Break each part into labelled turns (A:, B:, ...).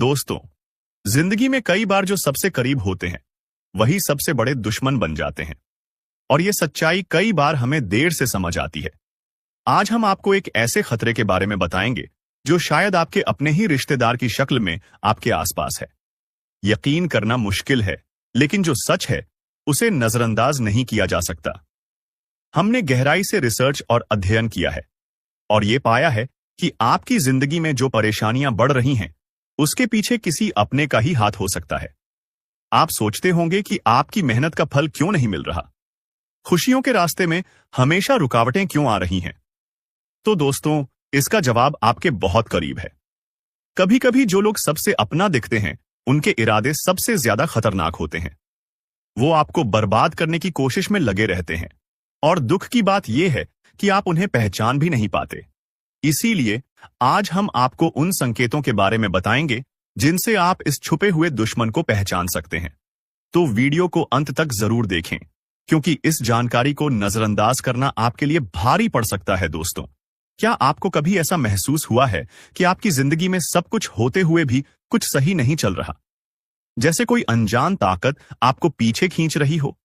A: दोस्तों, जिंदगी में कई बार जो सबसे करीब होते हैं वही सबसे बड़े दुश्मन बन जाते हैं और ये सच्चाई कई बार हमें देर से समझ आती है। आज हम आपको एक ऐसे खतरे के बारे में बताएंगे जो शायद आपके अपने ही रिश्तेदार की शक्ल में आपके आसपास है। यकीन करना मुश्किल है, लेकिन जो सच है उसे नजरअंदाज नहीं किया जा सकता। हमने गहराई से रिसर्च और अध्ययन किया है और ये पाया है कि आपकी जिंदगी में जो परेशानियां बढ़ रही हैं उसके पीछे किसी अपने का ही हाथ हो सकता है। आप सोचते होंगे कि आपकी मेहनत का फल क्यों नहीं मिल रहा, खुशियों के रास्ते में हमेशा रुकावटें क्यों आ रही हैं। तो दोस्तों, इसका जवाब आपके बहुत करीब है। कभी कभी जो लोग सबसे अपना दिखते हैं उनके इरादे सबसे ज्यादा खतरनाक होते हैं। वो आपको बर्बाद करने की कोशिश में लगे रहते हैं और दुख की बात यह है कि आप उन्हें पहचान भी नहीं पाते। इसीलिए आज हम आपको उन संकेतों के बारे में बताएंगे जिनसे आप इस छुपे हुए दुश्मन को पहचान सकते हैं। तो वीडियो को अंत तक जरूर देखें, क्योंकि इस जानकारी को नजरअंदाज करना आपके लिए भारी पड़ सकता है। दोस्तों, क्या आपको कभी ऐसा महसूस हुआ है कि आपकी जिंदगी में सब कुछ होते हुए भी कुछ सही नहीं चल रहा, जैसे कोई अनजान ताकत आपको पीछे खींच रही हो?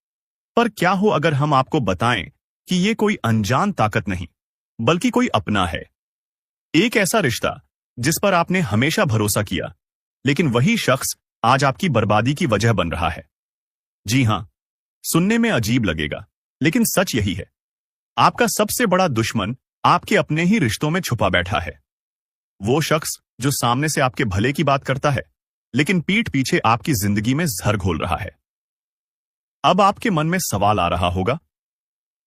A: पर क्या हो अगर हम आपको बताएं कि ये कोई अनजान ताकत नहीं, बल्कि कोई अपना है। एक ऐसा रिश्ता जिस पर आपने हमेशा भरोसा किया, लेकिन वही शख्स आज आपकी बर्बादी की वजह बन रहा है। जी हां, सुनने में अजीब लगेगा, लेकिन सच यही है। आपका सबसे बड़ा दुश्मन आपके अपने ही रिश्तों में छुपा बैठा है। वो शख्स जो सामने से आपके भले की बात करता है, लेकिन पीठ पीछे आपकी जिंदगी में जहर घोल रहा है। अब आपके मन में सवाल आ रहा होगा,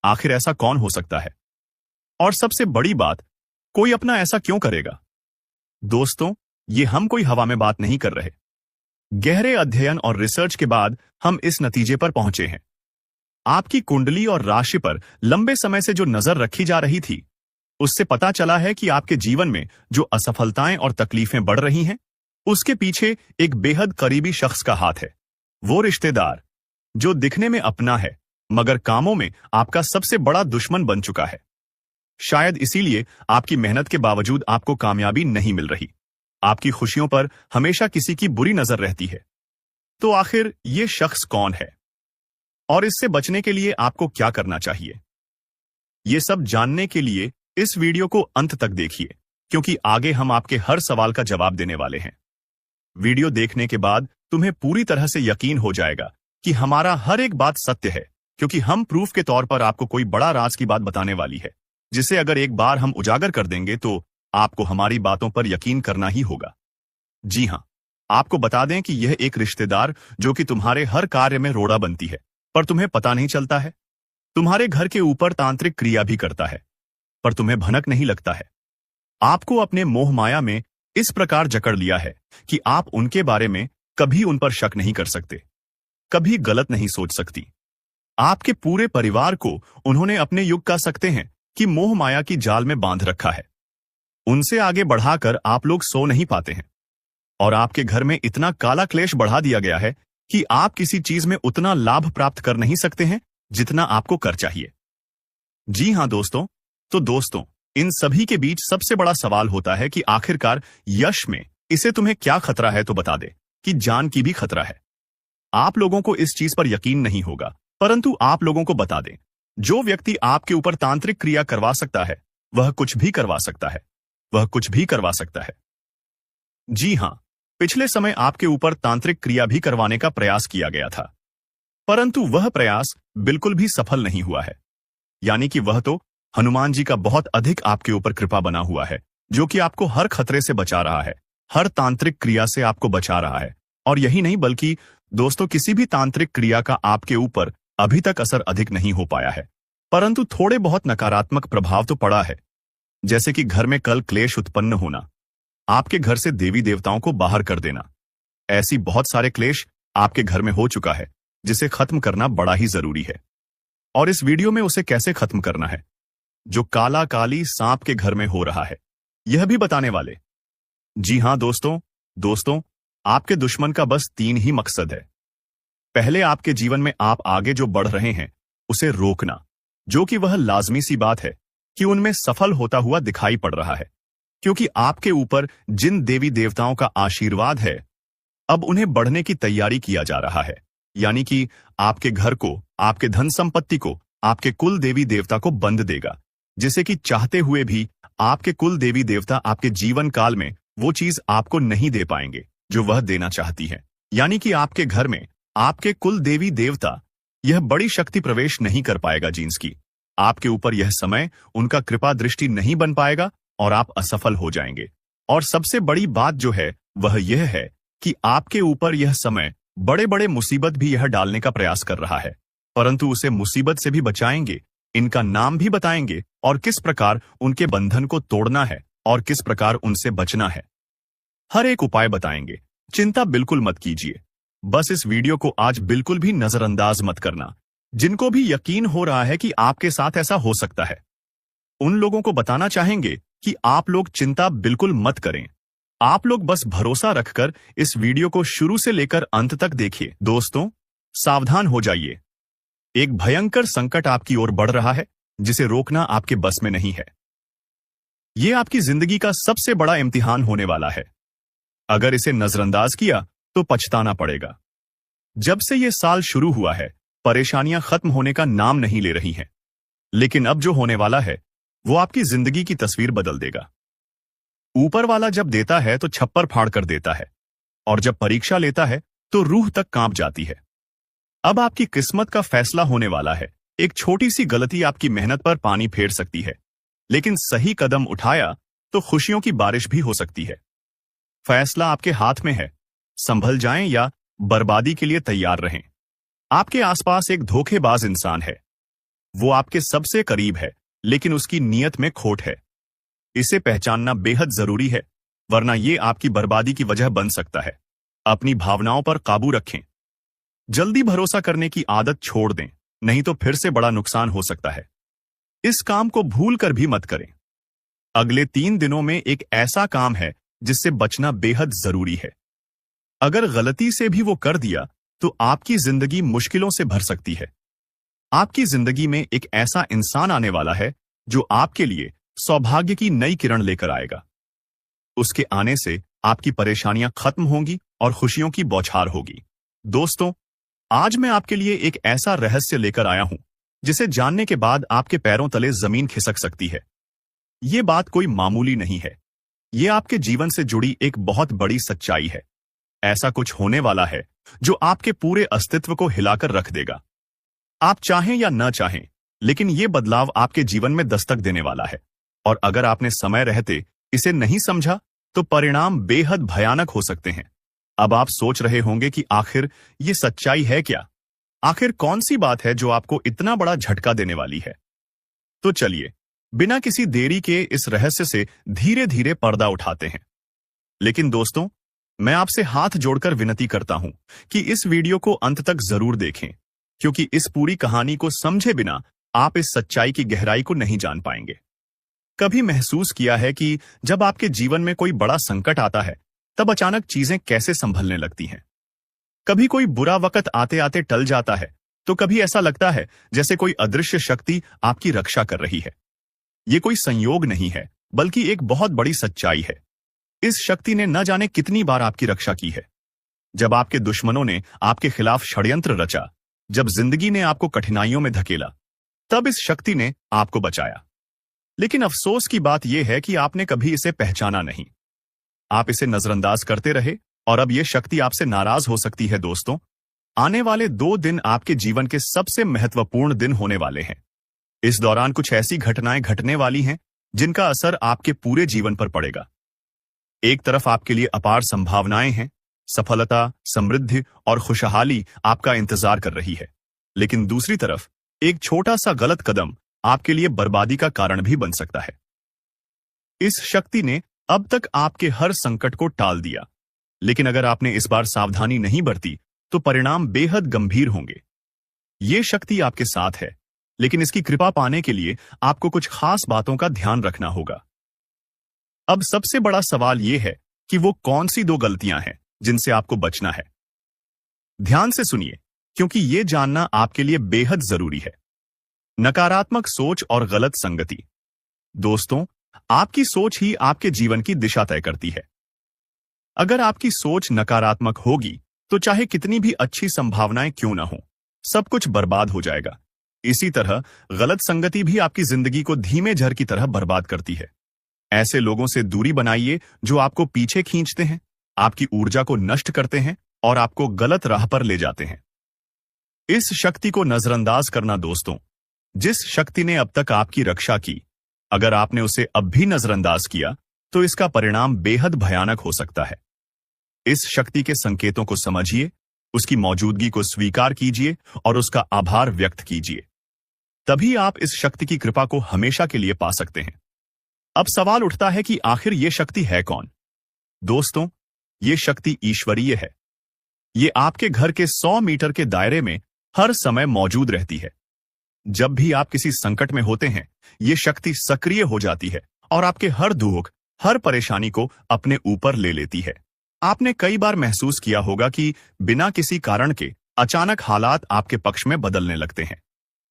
A: आखिर ऐसा कौन हो सकता है? और सबसे बड़ी बात, कोई अपना ऐसा क्यों करेगा? दोस्तों, ये हम कोई हवा में बात नहीं कर रहे। गहरे अध्ययन और रिसर्च के बाद हम इस नतीजे पर पहुंचे हैं। आपकी कुंडली और राशि पर लंबे समय से जो नजर रखी जा रही थी, उससे पता चला है कि आपके जीवन में जो असफलताएं और तकलीफें बढ़ रही हैं, उसके पीछे एक बेहद करीबी शख्स का हाथ है। वो रिश्तेदार जो दिखने में अपना है, मगर कामों में आपका सबसे बड़ा दुश्मन बन चुका है। शायद इसीलिए आपकी मेहनत के बावजूद आपको कामयाबी नहीं मिल रही। आपकी खुशियों पर हमेशा किसी की बुरी नजर रहती है। तो आखिर ये शख्स कौन है और इससे बचने के लिए आपको क्या करना चाहिए? ये सब जानने के लिए इस वीडियो को अंत तक देखिए, क्योंकि आगे हम आपके हर सवाल का जवाब देने वाले हैं। वीडियो देखने के बाद तुम्हें पूरी तरह से यकीन हो जाएगा कि हमारा हर एक बात सत्य है, क्योंकि हम प्रूफ के तौर पर आपको कोई बड़ा राज की बात बताने वाली है, जिसे अगर एक बार हम उजागर कर देंगे तो आपको हमारी बातों पर यकीन करना ही होगा। जी हां, आपको बता दें कि यह एक रिश्तेदार जो कि तुम्हारे हर कार्य में रोड़ा बनती है, पर तुम्हें पता नहीं चलता है। तुम्हारे घर के ऊपर तांत्रिक क्रिया भी करता है, पर तुम्हें भनक नहीं लगता है। आपको अपने मोह माया में इस प्रकार जकड़ लिया है कि आप उनके बारे में कभी उन पर शक नहीं कर सकते, कभी गलत नहीं सोच सकती। आपके पूरे परिवार को उन्होंने अपने युग कह सकते हैं कि मोह माया की जाल में बांध रखा है। उनसे आगे बढ़ाकर आप लोग सो नहीं पाते हैं और आपके घर में इतना काला क्लेश बढ़ा दिया गया है कि आप किसी चीज में उतना लाभ प्राप्त कर नहीं सकते हैं जितना आपको कर चाहिए। जी हां दोस्तों, तो दोस्तों, इन सभी के बीच सबसे बड़ा सवाल होता है कि आखिरकार यश में इसे तुम्हें क्या खतरा है? तो बता दे कि जान की भी खतरा है। आप लोगों को इस चीज पर यकीन नहीं होगा, परंतु आप लोगों को बता दें, जो व्यक्ति आपके ऊपर तांत्रिक क्रिया करवा सकता है वह कुछ भी करवा सकता है, वह कुछ भी करवा सकता है। जी हां, पिछले समय आपके ऊपर तांत्रिक क्रिया भी करवाने का प्रयास किया गया था, परंतु वह प्रयास बिल्कुल भी सफल नहीं हुआ है। यानी कि वह तो हनुमान जी का बहुत अधिक आपके ऊपर कृपा बना हुआ है, जो कि आपको हर खतरे से बचा रहा है, हर तांत्रिक क्रिया से आपको बचा रहा है। और यही नहीं, बल्कि दोस्तों, किसी भी तांत्रिक क्रिया का आपके ऊपर अभी तक असर अधिक नहीं हो पाया है, परंतु थोड़े बहुत नकारात्मक प्रभाव तो पड़ा है। जैसे कि घर में कल क्लेश उत्पन्न होना, आपके घर से देवी देवताओं को बाहर कर देना। ऐसी बहुत सारे क्लेश आपके घर में हो चुका है, जिसे खत्म करना बड़ा ही जरूरी है। और इस वीडियो में उसे कैसे खत्म करना है, जो काला काली सांप के घर में हो रहा है, यह भी बताने वाले। जी हां दोस्तों, आपके दुश्मन का बस 3 ही मकसद है। पहले, आपके जीवन में आप आगे जो बढ़ रहे हैं उसे रोकना, जो कि वह लाजमी सी बात है कि उनमें सफल होता हुआ दिखाई पड़ रहा है। क्योंकि आपके ऊपर जिन देवी देवताओं का आशीर्वाद है, अब उन्हें बढ़ने की तैयारी किया जा रहा है। यानी कि आपके घर को, आपके धन संपत्ति को, आपके कुल देवी देवता को बंद देगा, जिसे कि चाहते हुए भी आपके कुल देवी देवता आपके जीवन काल में वो चीज आपको नहीं दे पाएंगे जो वह देना चाहती है। यानी कि आपके घर में आपके कुल देवी देवता यह बड़ी शक्ति प्रवेश नहीं कर पाएगा जींस की। आपके ऊपर यह समय उनका कृपा दृष्टि नहीं बन पाएगा और आप असफल हो जाएंगे। और सबसे बड़ी बात जो है वह यह है कि आपके ऊपर यह समय बड़े बड़े मुसीबत भी यह डालने का प्रयास कर रहा है, परंतु उसे मुसीबत से भी बचाएंगे, इनका नाम भी बताएंगे और किस प्रकार उनके बंधन को तोड़ना है और किस प्रकार उनसे बचना है। हर एक उपाय बताएंगे। चिंता बिल्कुल मत कीजिए। बस इस वीडियो को आज बिल्कुल भी नजरअंदाज मत करना। जिनको भी यकीन हो रहा है कि आपके साथ ऐसा हो सकता है, उन लोगों को बताना चाहेंगे कि आप लोग चिंता बिल्कुल मत करें। आप लोग बस भरोसा रखकर इस वीडियो को शुरू से लेकर अंत तक देखिए। दोस्तों, सावधान हो जाइए। एक भयंकर संकट आपकी ओर बढ़ रहा है जिसे रोकना आपके बस में नहीं है। यह आपकी जिंदगी का सबसे बड़ा इम्तिहान होने वाला है। अगर इसे नजरअंदाज किया तो पछताना पड़ेगा। जब से यह साल शुरू हुआ है, परेशानियां खत्म होने का नाम नहीं ले रही हैं। लेकिन अब जो होने वाला है वो आपकी जिंदगी की तस्वीर बदल देगा। ऊपर वाला जब देता है तो छप्पर फाड़ कर देता है, और जब परीक्षा लेता है तो रूह तक कांप जाती है। अब आपकी किस्मत का फैसला होने वाला है। एक छोटी सी गलती आपकी मेहनत पर पानी फेर सकती है, लेकिन सही कदम उठाया तो खुशियों की बारिश भी हो सकती है। फैसला आपके हाथ में है। संभल जाएं या बर्बादी के लिए तैयार रहें। आपके आसपास एक धोखेबाज इंसान है। वो आपके सबसे करीब है, लेकिन उसकी नीयत में खोट है। इसे पहचानना बेहद जरूरी है, वरना ये आपकी बर्बादी की वजह बन सकता है। अपनी भावनाओं पर काबू रखें। जल्दी भरोसा करने की आदत छोड़ दें, नहीं तो फिर से बड़ा नुकसान हो सकता है। इस काम को भूल कर भी मत करें। अगले 3 दिनों में एक ऐसा काम है जिससे बचना बेहद जरूरी है। अगर गलती से भी वो कर दिया तो आपकी जिंदगी मुश्किलों से भर सकती है। आपकी जिंदगी में एक ऐसा इंसान आने वाला है जो आपके लिए सौभाग्य की नई किरण लेकर आएगा। उसके आने से आपकी परेशानियां खत्म होंगी और खुशियों की बौछार होगी। दोस्तों, आज मैं आपके लिए एक ऐसा रहस्य लेकर आया हूं जिसे जानने के बाद आपके पैरों तले जमीन खिसक सकती है। ये बात कोई मामूली नहीं है। ये आपके जीवन से जुड़ी एक बहुत बड़ी सच्चाई है। ऐसा कुछ होने वाला है जो आपके पूरे अस्तित्व को हिलाकर रख देगा। आप चाहें या न चाहें, लेकिन ये बदलाव आपके जीवन में दस्तक देने वाला है। और अगर आपने समय रहते इसे नहीं समझा तो परिणाम बेहद भयानक हो सकते हैं। अब आप सोच रहे होंगे कि आखिर ये सच्चाई है क्या? आखिर कौन सी बात है जो आपको इतना बड़ा झटका देने वाली है? तो चलिए, बिना किसी देरी के इस रहस्य से धीरे धीरे पर्दा उठाते हैं। लेकिन दोस्तों, मैं आपसे हाथ जोड़कर विनती करता हूं कि इस वीडियो को अंत तक जरूर देखें, क्योंकि इस पूरी कहानी को समझे बिना आप इस सच्चाई की गहराई को नहीं जान पाएंगे। कभी महसूस किया है कि जब आपके जीवन में कोई बड़ा संकट आता है तब अचानक चीजें कैसे संभलने लगती हैं? कभी कोई बुरा वक्त आते आते टल जाता है, तो कभी ऐसा लगता है जैसे कोई अदृश्य शक्ति आपकी रक्षा कर रही है। ये कोई संयोग नहीं है, बल्कि एक बहुत बड़ी सच्चाई है। इस शक्ति ने न जाने कितनी बार आपकी रक्षा की है। जब आपके दुश्मनों ने आपके खिलाफ षड्यंत्र रचा, जब जिंदगी ने आपको कठिनाइयों में धकेला, तब इस शक्ति ने आपको बचाया। लेकिन अफसोस की बात यह है कि आपने कभी इसे पहचाना नहीं। आप इसे नजरअंदाज करते रहे और अब यह शक्ति आपसे नाराज हो सकती है। दोस्तों, आने वाले 2 दिन आपके जीवन के सबसे महत्वपूर्ण दिन होने वाले हैं। इस दौरान कुछ ऐसी घटनाएं घटने वाली हैं जिनका असर आपके पूरे जीवन पर पड़ेगा। एक तरफ आपके लिए अपार संभावनाएं हैं, सफलता, समृद्धि और खुशहाली आपका इंतजार कर रही है। लेकिन दूसरी तरफ एक छोटा सा गलत कदम आपके लिए बर्बादी का कारण भी बन सकता है। इस शक्ति ने अब तक आपके हर संकट को टाल दिया, लेकिन अगर आपने इस बार सावधानी नहीं बरती तो परिणाम बेहद गंभीर होंगे। ये शक्ति आपके साथ है, लेकिन इसकी कृपा पाने के लिए आपको कुछ खास बातों का ध्यान रखना होगा। अब सबसे बड़ा सवाल यह है कि वो कौन सी 2 गलतियां हैं जिनसे आपको बचना है। ध्यान से सुनिए, क्योंकि यह जानना आपके लिए बेहद जरूरी है। नकारात्मक सोच और गलत संगति। दोस्तों, आपकी सोच ही आपके जीवन की दिशा तय करती है। अगर आपकी सोच नकारात्मक होगी तो चाहे कितनी भी अच्छी संभावनाएं क्यों ना हो, सब कुछ बर्बाद हो जाएगा। इसी तरह गलत संगति भी आपकी जिंदगी को धीमे झर की तरह बर्बाद करती है। ऐसे लोगों से दूरी बनाइए जो आपको पीछे खींचते हैं, आपकी ऊर्जा को नष्ट करते हैं और आपको गलत राह पर ले जाते हैं। इस शक्ति को नजरअंदाज करना दोस्तों, जिस शक्ति ने अब तक आपकी रक्षा की, अगर आपने उसे अब भी नजरअंदाज किया तो इसका परिणाम बेहद भयानक हो सकता है। इस शक्ति के संकेतों को समझिए, उसकी मौजूदगी को स्वीकार कीजिए और उसका आभार व्यक्त कीजिए। तभी आप इस शक्ति की कृपा को हमेशा के लिए पा सकते हैं। अब सवाल उठता है कि आखिर ये शक्ति है कौन? दोस्तों, ये शक्ति ईश्वरीय है। ये आपके घर के 100 मीटर के दायरे में हर समय मौजूद रहती है। जब भी आप किसी संकट में होते हैं, ये शक्ति सक्रिय हो जाती है और आपके हर दुख, हर परेशानी को अपने ऊपर ले लेती है। आपने कई बार महसूस किया होगा कि बिना किसी कारण के अचानक हालात आपके पक्ष में बदलने लगते हैं।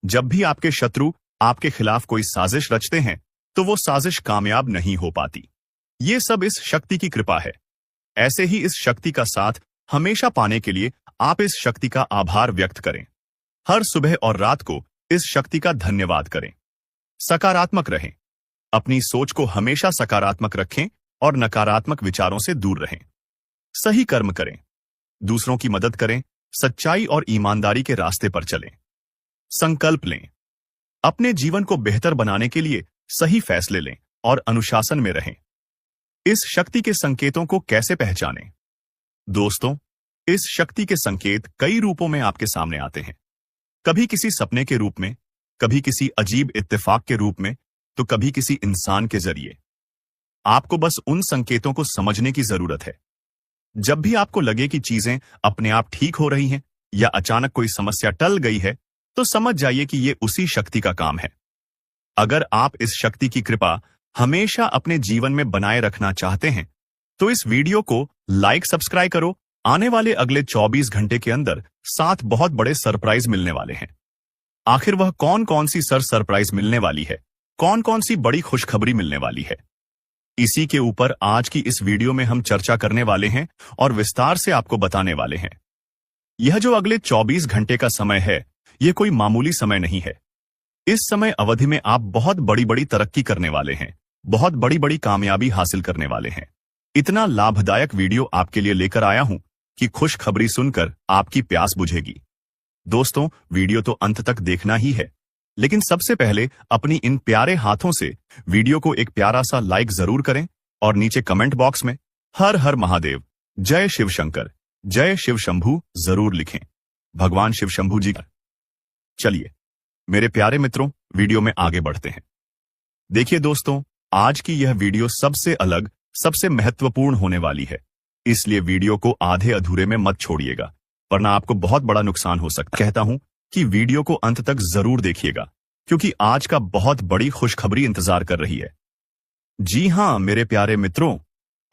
A: जब भी आपके शत्रु आपके खिलाफ कोई साजिश रचते हैं तो वो साजिश कामयाब नहीं हो पाती। ये सब इस शक्ति की कृपा है। ऐसे ही इस शक्ति का साथ हमेशा पाने के लिए आप इस शक्ति का आभार व्यक्त करें। हर सुबह और रात को इस शक्ति का धन्यवाद करें। सकारात्मक रहें। अपनी सोच को हमेशा सकारात्मक रखें और नकारात्मक विचारों से दूर रहें। सही कर्म करें, दूसरों की मदद करें, सच्चाई और ईमानदारी के रास्ते पर चलें। संकल्प लें, अपने जीवन को बेहतर बनाने के लिए सही फैसले लें और अनुशासन में रहें। इस शक्ति के संकेतों को कैसे पहचानें? दोस्तों, इस शक्ति के संकेत कई रूपों में आपके सामने आते हैं। कभी किसी सपने के रूप में, कभी किसी अजीब इत्तेफाक के रूप में, तो कभी किसी इंसान के जरिए। आपको बस उन संकेतों को समझने की जरूरत है। जब भी आपको लगे कि चीजें अपने आप ठीक हो रही हैं या अचानक कोई समस्या टल गई है, तो समझ जाइए कि यह उसी शक्ति का काम है। अगर आप इस शक्ति की कृपा हमेशा अपने जीवन में बनाए रखना चाहते हैं, तो इस वीडियो को लाइक सब्सक्राइब करो। आने वाले अगले 24 घंटे के अंदर 7 बहुत बड़े सरप्राइज मिलने वाले हैं। आखिर वह कौन कौन सी सरप्राइज मिलने वाली है, कौन कौन सी बड़ी खुशखबरी मिलने वाली है, इसी के ऊपर आज की इस वीडियो में हम चर्चा करने वाले हैं और विस्तार से आपको बताने वाले हैं। यह जो अगले 24 घंटे का समय है, यह कोई मामूली समय नहीं है। इस समय अवधि में आप बहुत बड़ी बड़ी तरक्की करने वाले हैं, बहुत बड़ी बड़ी कामयाबी हासिल करने वाले हैं। इतना लाभदायक वीडियो आपके लिए लेकर आया हूं कि खुशखबरी सुनकर आपकी प्यास बुझेगी। दोस्तों, वीडियो तो अंत तक देखना ही है, लेकिन सबसे पहले अपनी इन प्यारे हाथों से वीडियो को एक प्यारा सा लाइक जरूर करें और नीचे कमेंट बॉक्स में हर हर महादेव, जय शिव शंकर, जय शिव शंभू जरूर लिखें। भगवान शिव शंभू जी का। चलिए मेरे प्यारे मित्रों, वीडियो में आगे बढ़ते हैं। देखिए दोस्तों, आज की यह वीडियो सबसे अलग, सबसे महत्वपूर्ण होने वाली है, इसलिए वीडियो को आधे अधूरे में मत छोड़िएगा, वरना आपको बहुत बड़ा नुकसान हो सकता है। कहता हूं कि वीडियो को अंत तक जरूर देखिएगा, क्योंकि आज का बहुत बड़ी खुशखबरी इंतजार कर रही है। जी हां मेरे प्यारे मित्रों,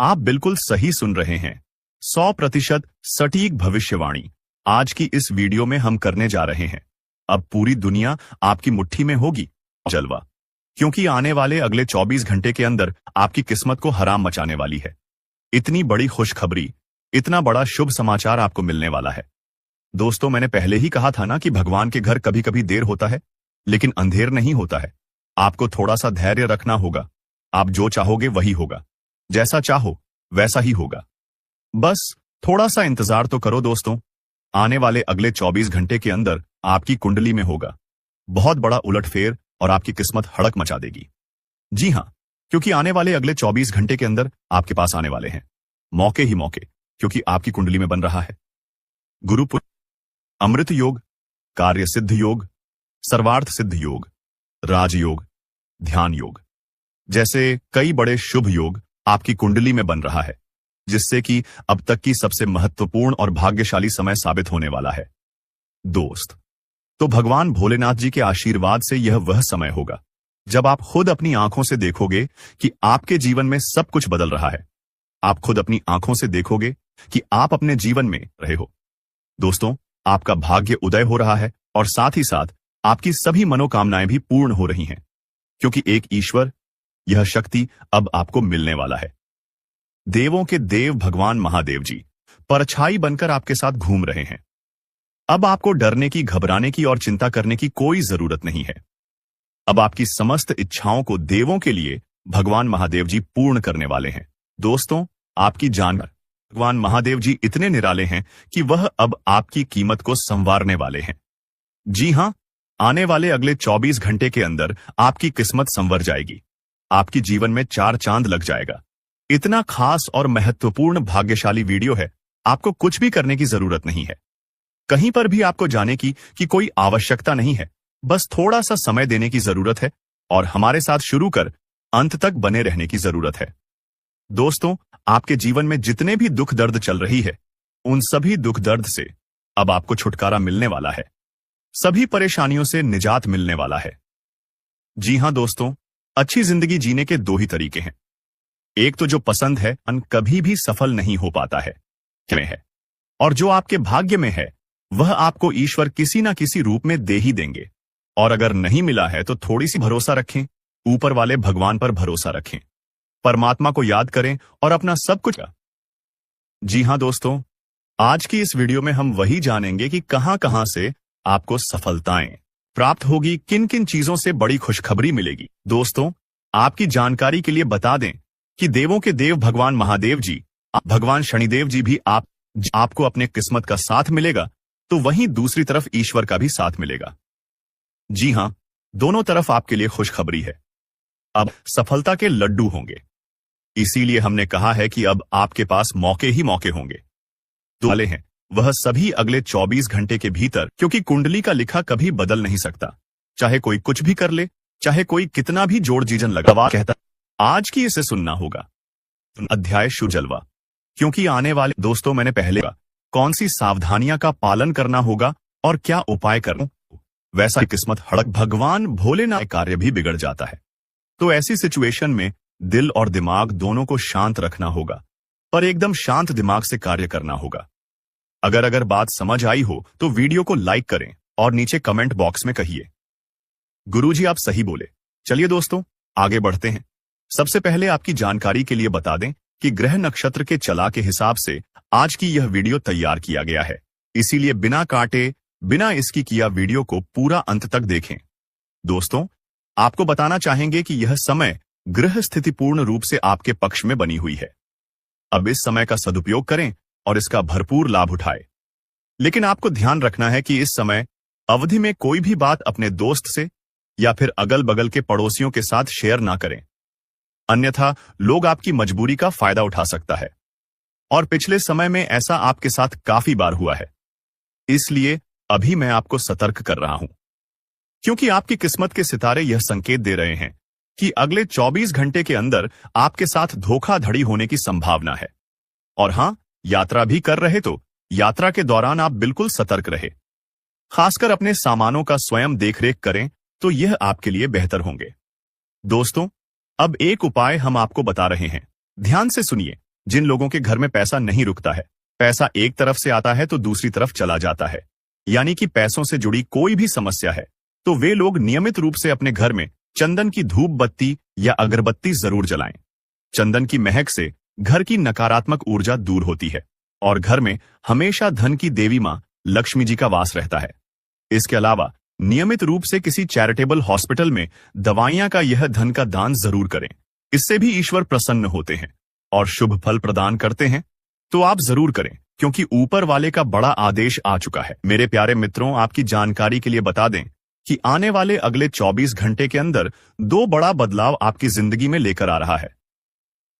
A: आप बिल्कुल सही सुन रहे हैं। 100% सटीक भविष्यवाणी आज की इस वीडियो में हम करने जा रहे हैं। अब पूरी दुनिया आपकी मुट्ठी में होगी। जलवा, क्योंकि आने वाले अगले 24 घंटे के अंदर आपकी किस्मत को हराम मचाने वाली है। इतनी बड़ी खुशखबरी, इतना बड़ा शुभ समाचार आपको मिलने वाला है। दोस्तों, मैंने पहले ही कहा था ना कि भगवान के घर कभी कभी देर होता है, लेकिन अंधेर नहीं होता है। आपको थोड़ा सा धैर्य रखना होगा। आप जो चाहोगे वही होगा, जैसा चाहो वैसा ही होगा। बस थोड़ा सा इंतजार तो करो दोस्तों। आने वाले अगले 24 घंटे के अंदर आपकी कुंडली में होगा बहुत बड़ा उलटफेर और आपकी किस्मत हड़क मचा देगी। जी हां, क्योंकि आने वाले अगले 24 घंटे के अंदर आपके पास आने वाले हैं मौके ही मौके, क्योंकि आपकी कुंडली में बन रहा है गुरु पुत्र, अमृत योग, कार्य सिद्ध योग, सर्वार्थ सिद्ध योग, राजयोग, ध्यान योग जैसे कई बड़े शुभ योग आपकी कुंडली में बन रहा है, जिससे कि अब तक की सबसे महत्वपूर्ण और भाग्यशाली समय साबित होने वाला है। दोस्त, तो भगवान भोलेनाथ जी के आशीर्वाद से यह वह समय होगा जब आप खुद अपनी आंखों से देखोगे कि आपके जीवन में सब कुछ बदल रहा है। आप खुद अपनी आंखों से देखोगे कि आप अपने जीवन में रहे हो। दोस्तों, आपका भाग्य उदय हो रहा है और साथ ही साथ आपकी सभी मनोकामनाएं भी पूर्ण हो रही हैं, क्योंकि एक ईश्वर यह शक्ति अब आपको मिलने वाला है। देवों के देव भगवान महादेव जी परछाई बनकर आपके साथ घूम रहे हैं। अब आपको डरने की, घबराने की और चिंता करने की कोई जरूरत नहीं है। अब आपकी समस्त इच्छाओं को देवों के लिए भगवान महादेव जी पूर्ण करने वाले हैं। दोस्तों, आपकी जानकर भगवान महादेव जी इतने निराले हैं कि वह अब आपकी कीमत को संवारने वाले हैं। जी हां, आने वाले अगले 24 घंटे के अंदर आपकी किस्मत संवर जाएगी। आपकी जीवन में 4 चांद लग जाएगा। इतना खास और महत्वपूर्ण भाग्यशाली वीडियो है, आपको कुछ भी करने की जरूरत नहीं है। कहीं पर भी आपको जाने की कोई आवश्यकता नहीं है। बस थोड़ा सा समय देने की जरूरत है और हमारे साथ शुरू कर अंत तक बने रहने की जरूरत है। दोस्तों, आपके जीवन में जितने भी दुख दर्द चल रही है, उन सभी दुख दर्द से अब आपको छुटकारा मिलने वाला है। सभी परेशानियों से निजात मिलने वाला है। जी हां दोस्तों, अच्छी जिंदगी जीने के 2 ही तरीके हैं। एक तो जो पसंद है, कभी भी सफल नहीं हो पाता है, और जो आपके भाग्य में है वह आपको ईश्वर किसी ना किसी रूप में दे ही देंगे। और अगर नहीं मिला है तो थोड़ी सी भरोसा रखें, ऊपर वाले भगवान पर भरोसा रखें, परमात्मा को याद करें और अपना सब कुछ। जी हां दोस्तों, आज की इस वीडियो में हम वही जानेंगे कि कहां कहां से आपको सफलताएं प्राप्त होगी, किन किन चीजों से बड़ी खुशखबरी मिलेगी। दोस्तों, आपकी जानकारी के लिए बता दें कि देवों के देव भगवान महादेव जी, भगवान शनिदेव जी भी आपको अपने किस्मत का साथ मिलेगा, तो वहीं दूसरी तरफ ईश्वर का भी साथ मिलेगा। जी हां, दोनों तरफ आपके लिए खुशखबरी है। अब सफलता के लड्डू होंगे। इसीलिए हमने कहा है कि अब आपके पास मौके ही मौके होंगे। तो वाले हैं वह सभी अगले 24 घंटे के भीतर, क्योंकि कुंडली का लिखा कभी बदल नहीं सकता। चाहे कोई कुछ भी कर ले, चाहे कोई कितना भी जोड़ जीजन लगा कहता, आज की इसे सुनना होगा। अध्याय शुरू जलवा, क्योंकि आने वाले दोस्तों, मैंने पहले कौन सी सावधानियां का पालन करना होगा और क्या उपाय करूं, वैसा किस्मत हड़क भगवान भोलेनाथ कार्य भी बिगड़ जाता है। तो ऐसी सिचुएशन में दिल और दिमाग दोनों को शांत रखना होगा, पर एकदम शांत दिमाग से कार्य करना होगा। अगर बात समझ आई हो तो वीडियो को लाइक करें और नीचे कमेंट बॉक्स में कहिए, गुरुजी आप सही बोले। चलिए दोस्तों, आगे बढ़ते हैं। सबसे पहले आपकी जानकारी के लिए बता दें कि ग्रह नक्षत्र के चला के हिसाब से आज की यह वीडियो तैयार किया गया है। इसीलिए बिना काटे, बिना इसकी किया वीडियो को पूरा अंत तक देखें। दोस्तों, आपको बताना चाहेंगे कि यह समय ग्रह स्थिति पूर्ण रूप से आपके पक्ष में बनी हुई है। अब इस समय का सदुपयोग करें और इसका भरपूर लाभ उठाएं। लेकिन आपको ध्यान रखना है कि इस समय अवधि में कोई भी बात अपने दोस्त से या फिर अगल बगल के पड़ोसियों के साथ शेयर ना करें, अन्यथा लोग आपकी मजबूरी का फायदा उठा सकता है। और पिछले समय में ऐसा आपके साथ काफी बार हुआ है। इसलिए अभी मैं आपको सतर्क कर रहा हूं, क्योंकि आपकी किस्मत के सितारे यह संकेत दे रहे हैं कि अगले 24 घंटे के अंदर आपके साथ धोखाधड़ी होने की संभावना है। और हां, यात्रा भी कर रहे तो यात्रा के दौरान आप बिल्कुल सतर्क रहे। खासकर अपने सामानों का स्वयं देखरेख करें तो यह आपके लिए बेहतर होंगे। दोस्तों, अब एक उपाय हम आपको बता रहे हैं, ध्यान से सुनिए। जिन लोगों के घर में पैसा नहीं रुकता है, पैसा एक तरफ से आता है तो दूसरी तरफ चला जाता है, यानी कि पैसों से जुड़ी कोई भी समस्या है, तो वे लोग नियमित रूप से अपने घर में चंदन की धूप बत्ती या अगरबत्ती जरूर जलाएं। चंदन की महक से घर की नकारात्मक ऊर्जा दूर होती है और घर में हमेशा धन की देवी मां लक्ष्मी जी का वास रहता है। इसके अलावा नियमित रूप से किसी चैरिटेबल हॉस्पिटल में दवाइयां का यह धन का दान जरूर करें। इससे भी ईश्वर प्रसन्न होते हैं और शुभ फल प्रदान करते हैं। तो आप जरूर करें, क्योंकि ऊपर वाले का बड़ा आदेश आ चुका है। मेरे प्यारे मित्रों, आपकी जानकारी के लिए बता दें कि आने वाले अगले 24 घंटे के अंदर 2 बड़ा बदलाव आपकी जिंदगी में लेकर आ रहा है।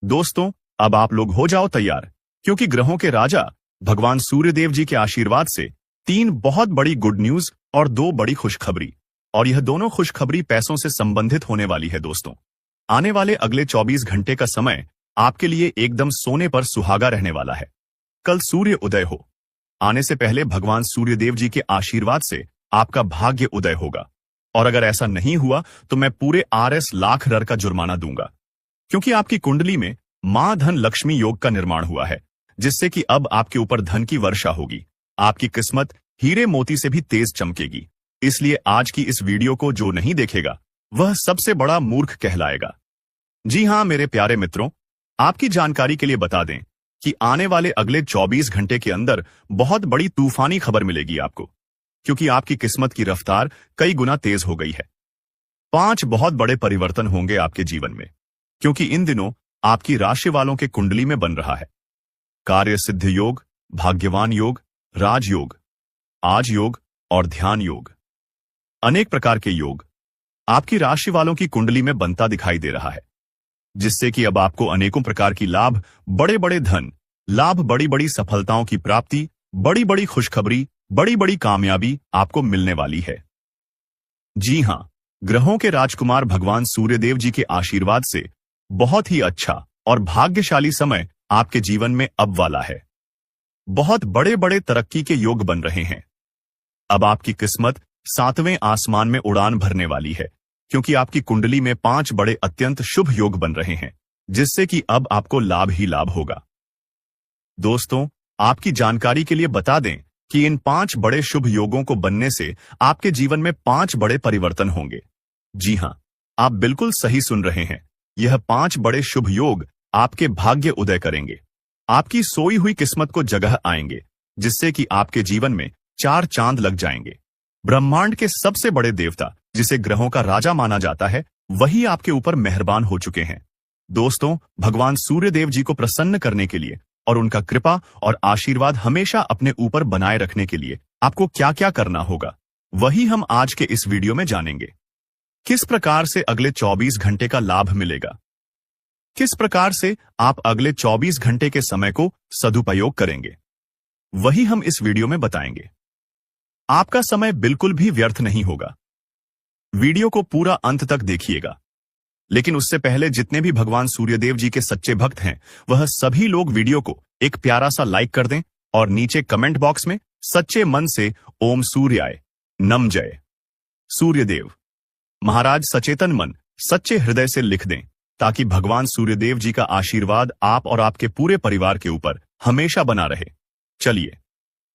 A: दोस्तों, अब आप लोग हो जाओ तैयार, क्योंकि ग्रहों के राजा भगवान सूर्यदेव जी के आशीर्वाद से 3 बहुत बड़ी गुड न्यूज और 2 बड़ी खुशखबरी, और यह दोनों खुशखबरी पैसों से संबंधित होने वाली है। दोस्तों, आने वाले अगले 24 घंटे का समय आपके लिए एकदम सोने पर सुहागा रहने वाला है। कल सूर्य उदय हो, आने से पहले भगवान सूर्यदेव जी के आशीर्वाद से आपका भाग्य उदय होगा, और अगर ऐसा नहीं हुआ तो मैं पूरे RS लाख रर का जुर्माना दूंगा, क्योंकि आपकी कुंडली में मां धन लक्ष्मी योग का निर्माण हुआ है, जिससे कि अब आपके ऊपर धन की वर्षा होगी। आपकी किस्मत हीरे मोती से भी तेज चमकेगी। इसलिए आज की इस वीडियो को जो नहीं देखेगा वह सबसे बड़ा मूर्ख कहलाएगा। जी हाँ मेरे प्यारे मित्रों, आपकी जानकारी के लिए बता दें कि आने वाले अगले 24 घंटे के अंदर बहुत बड़ी तूफानी खबर मिलेगी आपको, क्योंकि आपकी किस्मत की रफ्तार कई गुना तेज हो गई है। 5 बहुत बड़े परिवर्तन होंगे आपके जीवन में, क्योंकि इन दिनों आपकी राशि वालों के कुंडली में बन रहा है कार्य सिद्ध योग, भाग्यवान योग, राजयोग, आज योग और ध्यान योग। अनेक प्रकार के योग आपकी राशि वालों की कुंडली में बनता दिखाई दे रहा है, जिससे कि अब आपको अनेकों प्रकार की लाभ, बड़े बड़े धन लाभ, बड़ी बड़ी सफलताओं की प्राप्ति, बड़ी बड़ी खुशखबरी, बड़ी बड़ी कामयाबी आपको मिलने वाली है। जी हां, ग्रहों के राजकुमार भगवान सूर्यदेव जी के आशीर्वाद से बहुत ही अच्छा और भाग्यशाली समय आपके जीवन में अब वाला है। बहुत बड़े बड़े तरक्की के योग बन रहे हैं। अब आपकी किस्मत 7वें आसमान में उड़ान भरने वाली है, क्योंकि आपकी कुंडली में 5 बड़े अत्यंत शुभ योग बन रहे हैं, जिससे कि अब आपको लाभ ही लाभ होगा। दोस्तों, आपकी जानकारी के लिए बता दें कि इन 5 बड़े शुभ योगों को बनने से आपके जीवन में 5 बड़े परिवर्तन होंगे। जी हां, आप बिल्कुल सही सुन रहे हैं। यह 5 बड़े शुभ योग आपके भाग्य उदय करेंगे, आपकी सोई हुई किस्मत को जगह आएंगे, जिससे कि आपके जीवन में 4 चांद लग जाएंगे। ब्रह्मांड के सबसे बड़े देवता, जिसे ग्रहों का राजा माना जाता है, वही आपके ऊपर मेहरबान हो चुके हैं। दोस्तों, भगवान सूर्यदेव जी को प्रसन्न करने के लिए और उनका कृपा और आशीर्वाद हमेशा अपने ऊपर बनाए रखने के लिए आपको क्या क्या करना होगा, वही हम आज के इस वीडियो में जानेंगे। किस प्रकार से अगले 24 घंटे का लाभ मिलेगा, किस प्रकार से आप अगले 24 घंटे के समय को सदुपयोग करेंगे, वही हम इस वीडियो में बताएंगे। आपका समय बिल्कुल भी व्यर्थ नहीं होगा। वीडियो को पूरा अंत तक देखिएगा। लेकिन उससे पहले जितने भी भगवान सूर्यदेव जी के सच्चे भक्त हैं, वह सभी लोग वीडियो को एक प्यारा सा लाइक कर दें और नीचे कमेंट बॉक्स में सच्चे मन से ओम सूर्याय नम जय सूर्यदेव महाराज सचेतन मन सच्चे हृदय से लिख दें, ताकि भगवान सूर्यदेव जी का आशीर्वाद आप और आपके पूरे परिवार के ऊपर हमेशा बना रहे। चलिए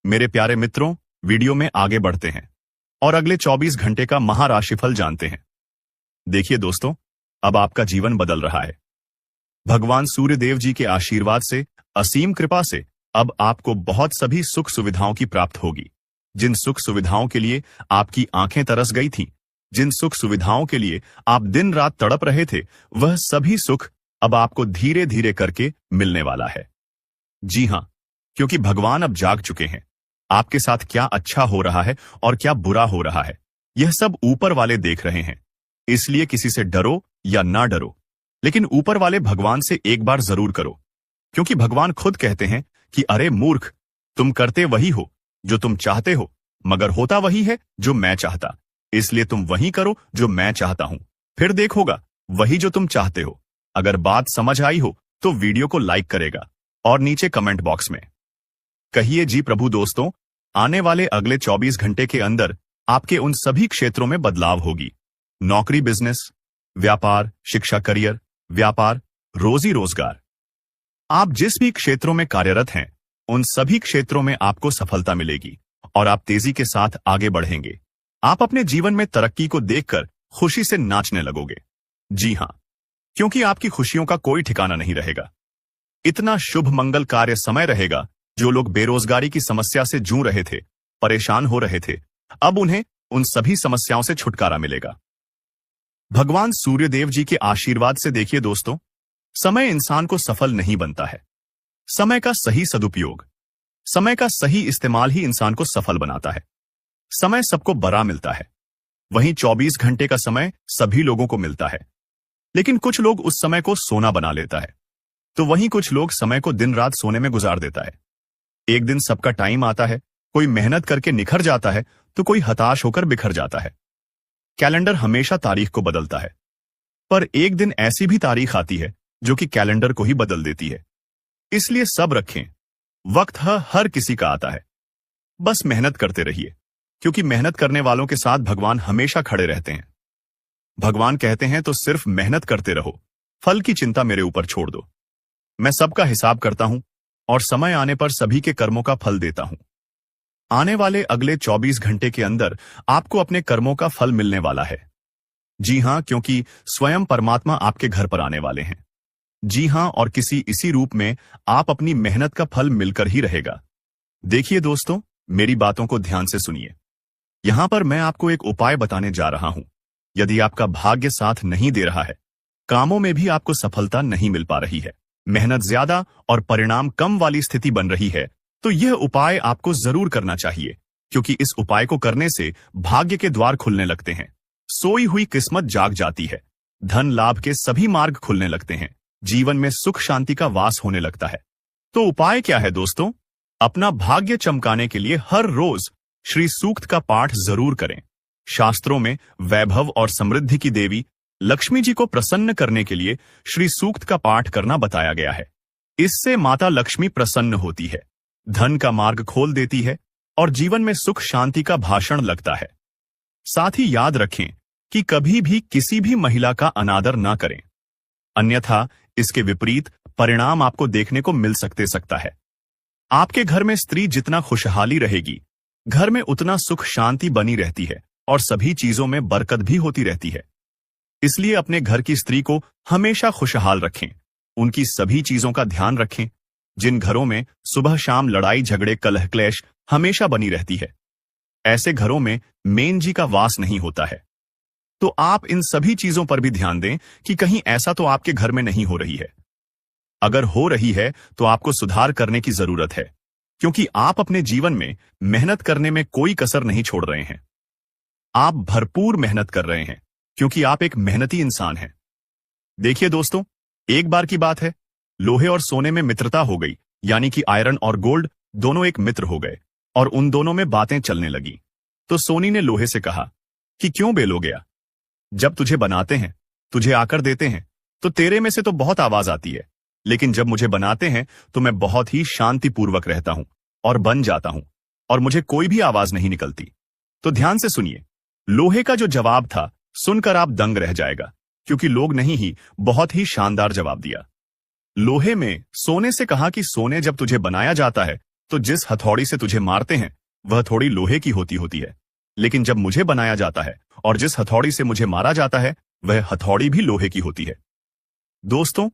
A: मेरे प्यारे मित्रों, वीडियो में आगे बढ़ते हैं और अगले 24 घंटे का महाराशिफल जानते हैं। देखिए दोस्तों, अब आपका जीवन बदल रहा है। भगवान सूर्यदेव जी के आशीर्वाद से, असीम कृपा से अब आपको बहुत सभी सुख सुविधाओं की प्राप्त होगी। जिन सुख सुविधाओं के लिए आपकी आंखें तरस गई थीं, जिन सुख सुविधाओं के लिए आप दिन रात तड़प रहे थे, वह सभी सुख अब आपको धीरे धीरे करके मिलने वाला है। जी हां, क्योंकि भगवान अब जाग चुके हैं। आपके साथ क्या अच्छा हो रहा है और क्या बुरा हो रहा है, यह सब ऊपर वाले देख रहे हैं। इसलिए किसी से डरो या ना डरो, लेकिन ऊपर वाले भगवान से एक बार जरूर करो, क्योंकि भगवान खुद कहते हैं कि अरे मूर्ख, तुम करते वही हो जो तुम चाहते हो, मगर होता वही है जो मैं चाहता। इसलिए तुम वही करो जो मैं चाहता हूं, फिर देखोगा वही जो तुम चाहते हो। अगर बात समझ आई हो तो वीडियो को लाइक करेगा और नीचे कमेंट बॉक्स में कहिए जी प्रभु। दोस्तों, आने वाले अगले 24 घंटे के अंदर आपके उन सभी क्षेत्रों में बदलाव होगी। नौकरी, बिजनेस, व्यापार, शिक्षा, करियर, व्यापार, रोजी रोजगार, आप जिस भी क्षेत्रों में कार्यरत हैं, उन सभी क्षेत्रों में आपको सफलता मिलेगी और आप तेजी के साथ आगे बढ़ेंगे। आप अपने जीवन में तरक्की को देखकर खुशी से नाचने लगोगे। जी हां, क्योंकि आपकी खुशियों का कोई ठिकाना नहीं रहेगा। इतना शुभ मंगल कार्य समय रहेगा। जो लोग बेरोजगारी की समस्या से जूझ रहे थे, परेशान हो रहे थे, अब उन्हें उन सभी समस्याओं से छुटकारा मिलेगा। भगवान सूर्यदेव जी के आशीर्वाद से देखिए दोस्तों, समय इंसान को सफल नहीं बनता है। समय का सही सदुपयोग, समय का सही इस्तेमाल ही इंसान को सफल बनाता है। समय सबको बड़ा मिलता है, वहीं 24 घंटे का समय सभी लोगों को मिलता है। लेकिन कुछ लोग उस समय को सोना बना लेता है, तो वहीं कुछ लोग समय को दिन रात सोने में गुजार देता है। एक दिन सबका टाइम आता है, कोई मेहनत करके निखर जाता है तो कोई हताश होकर बिखर जाता है। कैलेंडर हमेशा तारीख को बदलता है, पर एक दिन ऐसी भी तारीख आती है जो कि कैलेंडर को ही बदल देती है। इसलिए सब रखें, वक्त हर किसी का आता है। बस मेहनत करते रहिए, क्योंकि मेहनत करने वालों के साथ भगवान हमेशा खड़े रहते हैं। भगवान कहते हैं तो सिर्फ मेहनत करते रहो, फल की चिंता मेरे ऊपर छोड़ दो। मैं सबका हिसाब करता हूं और समय आने पर सभी के कर्मों का फल देता हूं। आने वाले अगले 24 घंटे के अंदर आपको अपने कर्मों का फल मिलने वाला है। जी हां, क्योंकि स्वयं परमात्मा आपके घर पर आने वाले हैं। जी हां, और किसी इसी रूप में आप अपनी मेहनत का फल मिलकर ही रहेगा। देखिए दोस्तों, मेरी बातों को ध्यान से सुनिए। यहां पर मैं आपको एक उपाय बताने जा रहा हूं। यदि आपका भाग्य साथ नहीं दे रहा है, कामों में भी आपको सफलता नहीं मिल पा रही है, मेहनत ज्यादा और परिणाम कम वाली स्थिति बन रही है, तो यह उपाय आपको जरूर करना चाहिए, क्योंकि इस उपाय को करने से भाग्य के द्वार खुलने लगते हैं, सोई हुई किस्मत जाग जाती है, धन लाभ के सभी मार्ग खुलने लगते हैं, जीवन में सुख शांति का वास होने लगता है। तो उपाय क्या है दोस्तों? अपना भाग्य चमकाने के लिए हर रोज श्री सूक्त का पाठ जरूर करें। शास्त्रों में वैभव और समृद्धि की देवी लक्ष्मी जी को प्रसन्न करने के लिए श्री सूक्त का पाठ करना बताया गया है। इससे माता लक्ष्मी प्रसन्न होती है, धन का मार्ग खोल देती है और जीवन में सुख शांति का भाषण लगता है। साथ ही याद रखें कि कभी भी किसी भी महिला का अनादर ना करें, अन्यथा इसके विपरीत परिणाम आपको देखने को मिल सकता है। आपके घर में स्त्री जितना खुशहाली रहेगी, घर में उतना सुख शांति बनी रहती है और सभी चीजों में बरकत भी होती रहती है। इसलिए अपने घर की स्त्री को हमेशा खुशहाल रखें, उनकी सभी चीजों का ध्यान रखें। जिन घरों में सुबह शाम लड़ाई झगड़े कलह क्लेश हमेशा बनी रहती है, ऐसे घरों में मेन जी का वास नहीं होता है। तो आप इन सभी चीजों पर भी ध्यान दें कि कहीं ऐसा तो आपके घर में नहीं हो रही है। अगर हो रही है तो आपको सुधार करने की जरूरत है, क्योंकि आप अपने जीवन में मेहनत करने में कोई कसर नहीं छोड़ रहे हैं। आप भरपूर मेहनत कर रहे हैं, क्योंकि आप एक मेहनती इंसान हैं। देखिए दोस्तों, एक बार की बात है, लोहे और सोने में मित्रता हो गई, यानी कि आयरन और गोल्ड दोनों एक मित्र हो गए और उन दोनों में बातें चलने लगी। तो सोनी ने लोहे से कहा कि क्यों बेलो गया, जब तुझे बनाते हैं, तुझे आकर देते हैं, तो तेरे में से तो बहुत आवाज आती है, लेकिन जब मुझे बनाते हैं तो मैं बहुत ही शांतिपूर्वक रहता हूं और बन जाता हूं और मुझे कोई भी आवाज नहीं निकलती। तो ध्यान से सुनिए, लोहे का जो जवाब था सुनकर आप दंग रह जाएगा, क्योंकि लोग नहीं ही बहुत ही शानदार जवाब दिया। लोहे में सोने से कहा कि सोने, जब तुझे बनाया जाता है तो जिस हथौड़ी से तुझे मारते हैं वह थोड़ी लोहे की होती है, लेकिन जब मुझे बनाया जाता है और जिस हथौड़ी से मुझे मारा जाता है वह हथौड़ी भी लोहे की होती है। दोस्तों,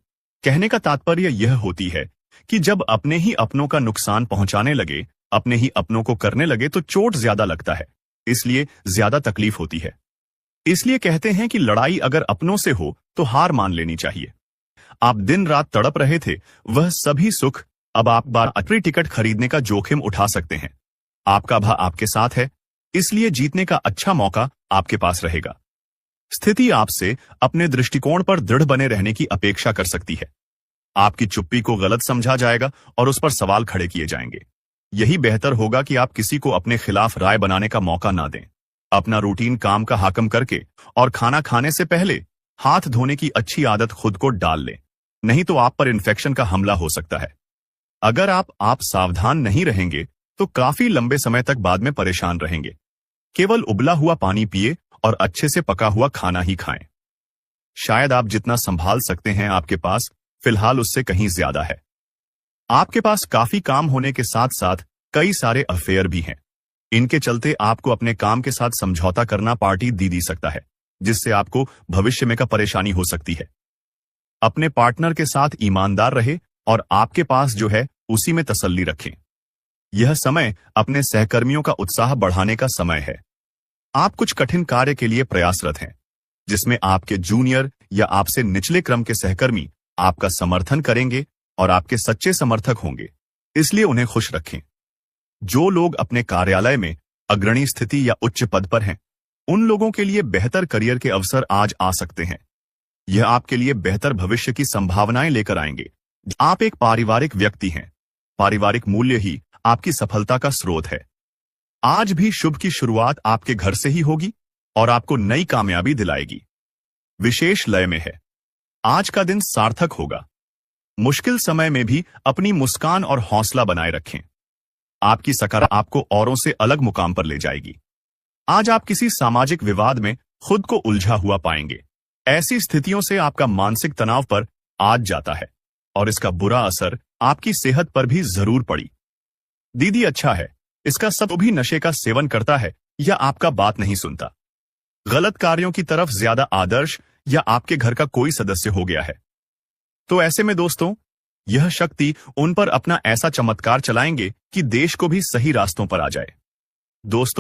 A: कहने का तात्पर्य यह होती है कि जब अपने ही अपनों का नुकसान पहुंचाने लगे, अपने ही अपनों को करने लगे, तो चोट ज्यादा लगता है, इसलिए ज्यादा तकलीफ होती है। इसलिए कहते हैं कि लड़ाई अगर अपनों से हो तो हार मान लेनी चाहिए। आप दिन रात तड़प रहे थे, वह सभी सुख अब आप बार लॉटरी टिकट खरीदने का जोखिम उठा सकते हैं। आपका भा आपके साथ है, इसलिए जीतने का अच्छा मौका आपके पास रहेगा। स्थिति आपसे अपने दृष्टिकोण पर दृढ़ बने रहने की अपेक्षा कर सकती है। आपकी चुप्पी को गलत समझा जाएगा और उस पर सवाल खड़े किए जाएंगे। यही बेहतर होगा कि आप किसी को अपने खिलाफ राय बनाने का मौका ना दें। अपना रूटीन काम का हाकम करके और खाना खाने से पहले हाथ धोने की अच्छी आदत खुद को डाल लें, नहीं तो आप पर इन्फेक्शन का हमला हो सकता है। अगर आप सावधान नहीं रहेंगे तो काफी लंबे समय तक बाद में परेशान रहेंगे। केवल उबला हुआ पानी पिए और अच्छे से पका हुआ खाना ही खाएं। शायद आप जितना संभाल सकते हैं आपके पास फिलहाल उससे कहीं ज्यादा है। आपके पास काफी काम होने के साथ साथ कई सारे अफेयर भी हैं। इनके चलते आपको अपने काम के साथ समझौता करना पार्टी दी सकता है, जिससे आपको भविष्य में का परेशानी हो सकती है। अपने पार्टनर के साथ ईमानदार रहे और आपके पास जो है उसी में तसल्ली रखें। यह समय अपने सहकर्मियों का उत्साह बढ़ाने का समय है। आप कुछ कठिन कार्य के लिए प्रयासरत हैं, जिसमें आपके जूनियर या आपसे निचले क्रम के सहकर्मी आपका समर्थन करेंगे और आपके सच्चे समर्थक होंगे, इसलिए उन्हें खुश रखें। जो लोग अपने कार्यालय में अग्रणी स्थिति या उच्च पद पर हैं, उन लोगों के लिए बेहतर करियर के अवसर आज आ सकते हैं। यह आपके लिए बेहतर भविष्य की संभावनाएं लेकर आएंगे। आप एक पारिवारिक व्यक्ति हैं, पारिवारिक मूल्य ही आपकी सफलता का स्रोत है। आज भी शुभ की शुरुआत आपके घर से ही होगी और आपको नई कामयाबी दिलाएगी। विशेष लय में है, आज का दिन सार्थक होगा। मुश्किल समय में भी अपनी मुस्कान और हौसला बनाए रखें। आपकी सकारात्मकता आपको औरों से अलग मुकाम पर ले जाएगी। आज आप किसी सामाजिक विवाद में खुद को उलझा हुआ पाएंगे। ऐसी स्थितियों से आपका मानसिक तनाव पर आज जाता है और इसका बुरा असर आपकी सेहत पर भी जरूर पड़ी। दीदी अच्छा है, इसका सब भी नशे का सेवन करता है या आपका बात नहीं सुनता। गलत कार्यों की तरफ ज्यादा आदर्श या आपके घर का कोई सदस्य हो गया है। तो ऐसे में दोस्तों, यह शक्ति उन पर अपना ऐसा चमत्कार चलाएंगे कि देश को भी सही रास्तों पर आ जाए। दोस्तों,